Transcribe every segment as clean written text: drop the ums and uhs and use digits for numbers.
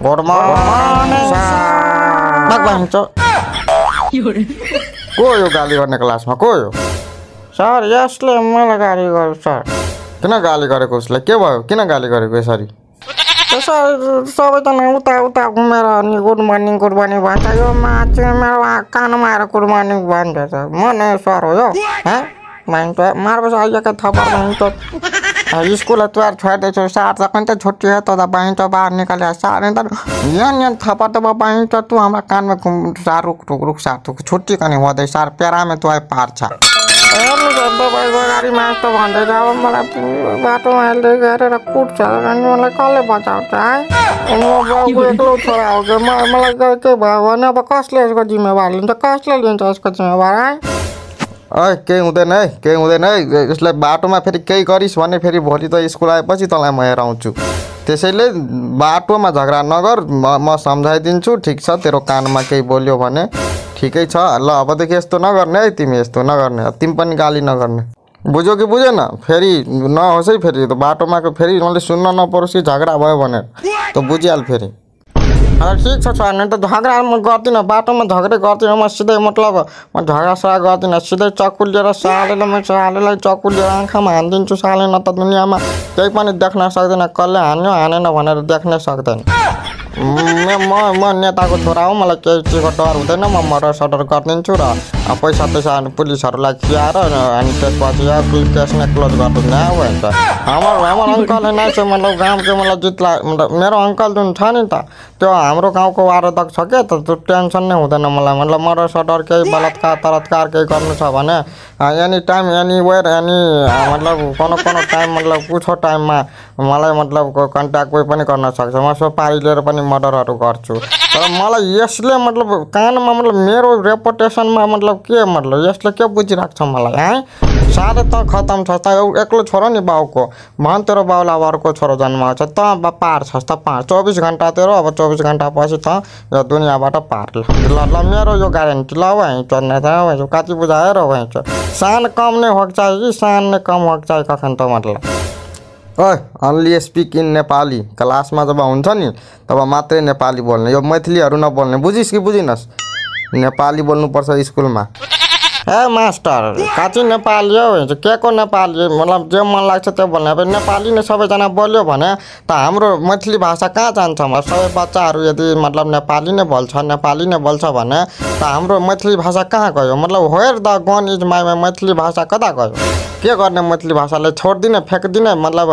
good morning sir भन्छ को यो गाली गर्ने क्लासमा को यो सर यसले मलाई गाली गर्यो सर किन गाली गरेको उसले के भयो किन गाली गरेको यसरी सर सबैजना उता उता घुमेर अनि गुड मर्निङ भन्छ यो मान्छे मेरो कानमा आएर गुड मर्निङ भन्छ म नै सर हो यो मार्बस आइका थपर भन्छ स्कूल तुआर छोड्दैछु सार त कति छुट्टी है त बहिनी त बाहर निकाले सार यहाँ थपर त बहिनी त तू हमारा कान में सार रुक सार तू छुट्टी कहीं हुँदै सार प्यारा में तू पार्छ गाडीमा यस्तो भन्दै अब मलाई बाटोमा अहिले गरेर कुट्छ अनि मलाई कसले बचाउँछ है म बाउको एक्लो छोरा हो कि मलाई के भयो भने अब कसले यसको जिम्मेवार लिन्छ कसले लिन्छ यसको जिम्मेवार है केही हुँदैन है यसलाई बाटोमा फेरि केही गरिस् भने फेरि भोलि त स्कुल आएपछि तँलाई म हेर आउँछु त्यसैले बाटोमा झगडा नगर म सम्झाइदिन्छु ठिक छ तेरो कानमा केही बोल्यो भने ठिकै छ ल अबदेखि यस्तो नगर्ने है तिमी यस्तो नगर्ने तिमी पनि गाली नगर्ने बुझ्यो कि बुझेन फेरि नहोस् है फेरि बाटोमा फेरि मैले सुन्न नपरोस् कि झगडा भयो भनेर त बुझिहाल फेरि ठिक छ नि त झगडा म गर्दिनँ बाटोमा झगडा गर्दिनँ म सिधै मतलब म झगडा गर्दिनँ सिधै चक्कु लिएर सालेलाई चक्कु लिएर आँखामा हानिदिन्छु साले न त दुनियाँमा केही पनि देख्न सक्दैन कसले हान्यो हानेन भनेर देख्नै सक्दैन म नेताको छोरा हो मलाई केही चिजको डर हुँदैन म मर्डर सर्डर गरिदिन्छु र पैसा पुलिसहरूलाई खियाएर अनि त्यसपछि केस नै क्लोज गरिदिने भन्छ हाम्रो अङ्कलले नै चाहिँ मतलब गाउँको मलाई जित्ला मेरो अङ्कल जुन छ नि त त्यो हाम्रो गाउँको वारदक छ क्या त त्यो टेन्सन नै हुँदैन मलाई मतलब मर्डर सर्डर केही बलात्कार केही गर्नु छ भने एनी टाइम एनीवेयर एनी मतलब कोनो टाइम मतलब कुछो टाइममा मलाई मतलब कन्ट्याक्ट कोही पनि गर्न सक्छ म सो पारी लिएर पनि मर्डरहरू गर्छु तर मलाई यसले मतलब कानमा मतलब मेरो रेपुटेसनमा मतलब के मतलब यसले के बुझिरहेको छ मलाई है साह्रै त खतम छ त एक्लो छोरो नि बाउको भन तेरो बाउलाई अब अर्को छोरो जन्माउँछ त पार छस् त पार 24 घन्टा तेरो अब 24 घन्टा पछि त यो दुनियाँबाट पार ल मेरो यो ग्यारेन्टी ल भाइ चल्ने त कति बुझाएर भाइ सान कम नहीं होक चाहिए कि सान ने कम होक चाहिए कखन त मतलब ओए ओन्ली स्पीक इन नेपाली क्लासमा जब हुन्छ नि तब मात्रै नेपाली बोल्ने यो मैथिलीहरू नबोल्ने बुझिस् कि बुझिनस् नेपाली बोल्नुपर्छ स्कुलमा ए मास्टर काची नेपाली हो के को नेपाली मतलब जे मन लाग्छ त्यो बोल्ने अब नेपाली नै सबैजना बोल्यो भने त हाम्रो मैथिली भाषा कहाँ जान्छ सबै बच्चाहरू यदि मतलब नेपाली नै बोल्छ भने त हाम्रो मैथिली भाषा कहाँ गयो मतलब where the gun is my Maithili भाषा कता गयो के गर्ने मैथिली भाषालाई छोडिदिने फ्याँकिदिने मतलब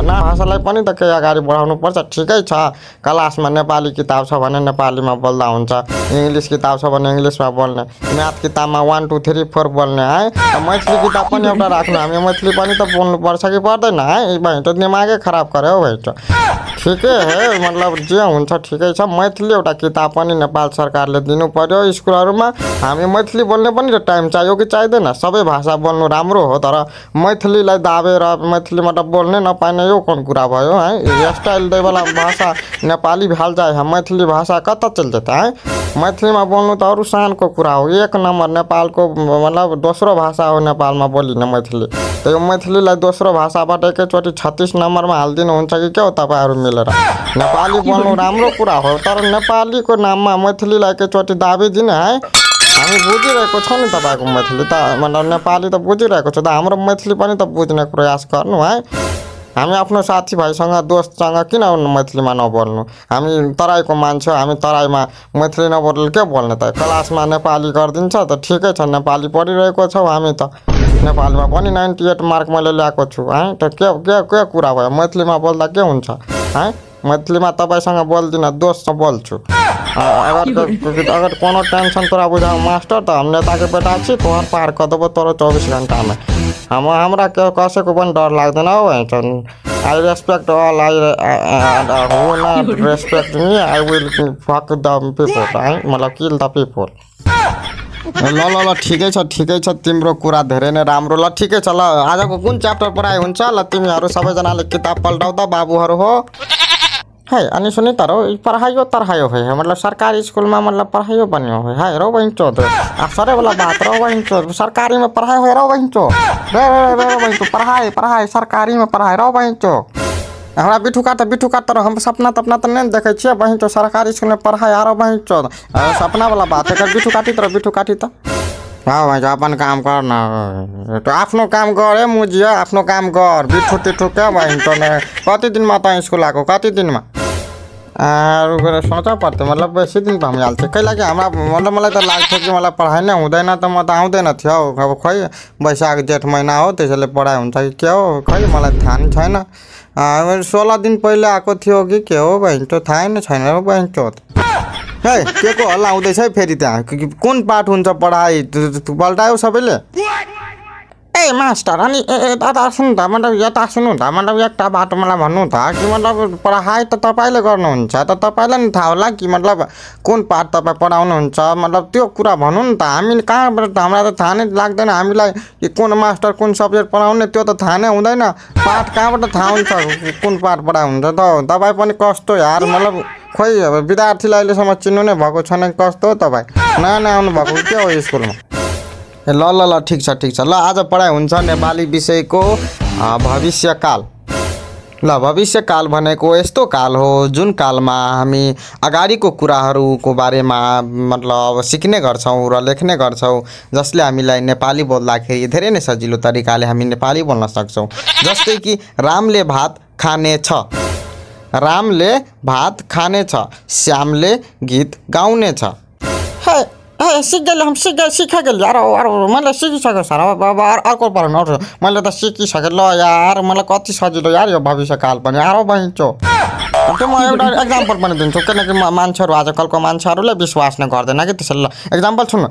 ना भाषालाई पनि त केही अगाडि बढाउनु पर्छ ठिकै छ क्लासमा नेपाली किताब छ भने नेपालीमा बोल्दा हुन्छ इङ्ग्लिस किताब छ भने इङ्ग्लिसमा बोल्ने म्याथ किताबमा 1 2 3 4 बोल्ने है मैथिली किताब पनि एउटा राख्नु हामी मैथिली पनि त बोल्नु पर्छ कि पर्दैन है भाइ त दिमागै खराब गर्यो भाइ त ठिकै है मतलब जे हुन्छ ठिकै छ मैथिली एउटा किताब पनि नेपाल सरकारले दिनु पर्यो स्कुलहरुमा हामी मैथिली बोल्ने पनि त टाइम चाहियो कि चाहिदैन सबै भाषा बोल्नु राम्रो हो तर मैथिलीलाई दाबेर मैथिलीमा त बोल्ने नपाइने यो कुन कुरा भयो है स्टाइल दे वाला भाषा नेपाली भाल जाए मैथिली भाषा कता चल जाता है मैथिलीमा बोल्नु त अरु सानको कुरा हो एक नम्बर नेपालको मतलब दोस्रो भाषा हो नेपालमा बोलिने मैथिली त्यो मैथिलीलाई दोस्रो भाषाबाट एकैचोटि 36 नम्बरमा हाल्दिनु हुन्छ कि के हो तपाईहरु मिलेर नेपाली बोल्नु राम्रो कुरा हो तर नेपालीको नाममा मैथिलीलाई एकैचोटि दाबिदिने है हामी बुझिरहेको छौं नि तपाईको मैथिली त मतलब नेपाली त बुझिरहेको छ त हाम्रो मैथिली पनि त बुझ्ने प्रयास गर्नु है हामी आफ्नो साथीभाइसँग दोस्तसँग किन मैथिलीमा नबोल्नु हामी तराईको मान्छे हामी तराईमा मैथिली नबोल्नु के बोल्ने त क्लासमा नेपाली गरिदिन्छ त ठिकै छ नेपाली पढिरहेको छौ हामी त नेपालीमा पनि 98 मार्क मैले ल्याएको छु है त के कुरा भयो मैथिलीमा बोल्दा के हुन्छ है मैथिलीमा तपाईसँग बोल्दिन दोस्तसँग बोल्छु अगर कोनो टेंशन तोरा बुझाओ मास्टर त हम नेता के बेटा छी तोहर पार कर देबो तोरो 24 घंटा में हमरा के कसैको पनि डर लाग्दैन हो I respect all I who not respect me I will fuck the people है मतलब किल द पीपल ल ठिकै छ तिम्रो कुरा धेरै नै राम्रो ल ठिकै छ ल आजको कुन च्याप्टर पढाइ हुन्छ ल तिमीहरू सबैजनाले किताब पल्टाउ त बाबुहरू हो है अनि सुनि त रो पढ़ाइयो तरहाइयो है मतलब सरकारी स्कूल में मतलब पढ़ाइयो बनियो है रो वहीं चो सरे वाला बात रो वहीं चो सरकारी में पढ़ाई हो रो वहीं चो रे वहीं तो पढ़ाई सरकारी में पढ़ाई रो वहीं चो हमरा बिठू काट हम सपना तपना तो नहीं देखे छे बहिन तो सरकारी स्कूल में पढ़ाई आरो बहिन चो सपना वाला बात है बिठू काटी तो हाँ भाई अपन काम कर ना तो आफ्नो काम गर मुझे आफ्नो काम कर बिठू टिठू क्या बहिन तो कति दिन में त स्कूल आको कति दिन में सोचा पर्थ्यो मतलब बेसी दिन त हामी हाल्थ्यो कहिले कि हाम्रा मतलब मलाई त लाग्थ्यो कि मलाई पढाइ नै हुँदैन त म त आउँदैन थियो अब खै वैशाख जेठ महिना हो त्यसैले पढाइ हुन्छ कि के हो खै मलाई थाहा नै छैन 16 दिन पहिले आएको थियो कि के हो बहिनी त्यो थाहै नै छैन हो बहिनी त्यो है के को हल्ला आउँदैछ है फेरि त्यहाँ कुन पाठ हुन्छ पढाइ पल्टायो सबैले ए मास्टर अनि यता सुन्नु त मतलब यता सुन्नु त मतलब एउटा बाटो मलाई भन्नु त कि मतलब पढाइ त तपाईँले गर्नुहुन्छ त तपाईँलाई नि थाहा होला कि मतलब कुन पाठ तपाईँ पढाउनुहुन्छ मतलब त्यो कुरा भन्नु नि त हामी कहाँबाट हामीलाई त थाहा नै लाग्दैन हामीलाई कि कुन मास्टर कुन सब्जेक्ट पढाउने त्यो त थाहा नै हुँदैन पाठ कहाँबाट थाहा हुन्छ कुन पाठ पढाउनुहुन्छ त तपाईँ पनि कस्तो यार मतलब खोइ अब विद्यार्थीलाई अहिलेसम्म चिन्नु नै भएको छैन कस्तो हो तपाईँ नयाँ आउनु भएको के हो स्कुलमा ल ठीक छ ल आज पढाइ हुन्छ नेपाली विषयको भविष्यकाल ल भविष्यकाल भनेको यस्तो काल हो जुन कालमा हामी अगाडिको कुराहरूको बारेमा मतलब सिक्ने गर्छौँ र लेख्ने गर्छौँ जसले हामीलाई नेपाली बोल्दाखेरि धेरै नै सजिलो तरिकाले हामी नेपाली बोल्न सक्छौँ जस्तै कि रामले भात खाने छ श्यामले गीत गाउने छ सीख गए यार मैले सिकिसकेँ सर अब अर्को पढ्नु मैले त सिकिसकेँ ल यार मलाई कति सजिलो यार यो भविष्यकाल पनि यार बहिनी त्यो म एउटा एक्जाम्पल पनि दिन्छु किनकि मान्छेहरू आजकलको मान्छेहरूले विश्वास नै गर्दैन कि त्यसैले ल एक्जाम्पल सुन्नु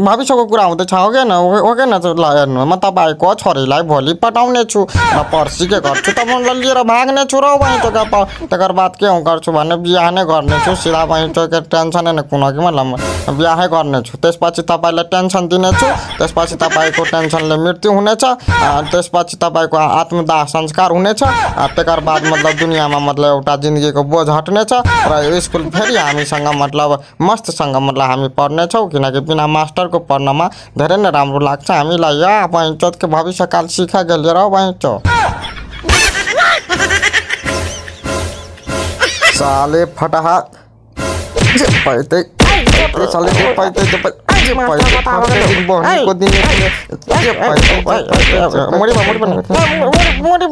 भविष्यको कुरा हुँदैछ हो कि न ल हेर्नु म तपाईँको छोरीलाई भोलि पठाउने छु र पर्सि के गर्छु तपाईँलाई लिएर भाग्ने छु र बहिनी त्यसको बाद के गर्छु भने बिहा नै गर्ने छु सिधा बहिनी के टेन्सनै नै कुन कि मतलब बिहाै गर्ने छु त्यसपछि तपाईँलाई टेन्सन दिनेछु त्यसपछि तपाईँको टेन्सनले मृत्यु हुनेछ त्यसपछि तपाईँको आत्मदाह संस्कार हुनेछ त्यसको बाद मतलब दुनियाँमा मतलब एउटा जिन्दगीको बोझ हट्नेछ र यो स्कुल फेरि हामीसँग मतलब मस्तसँग मतलब हामी पढ्नेछौँ किनकि बिना मास्टरको पढ्नमा धेरै नै राम्रो लाग्छ हामीलाई या बहिनी भविष्यकाल सिखा गेल र बहिनी साले फटाहा पैतै साले पैतै मोडी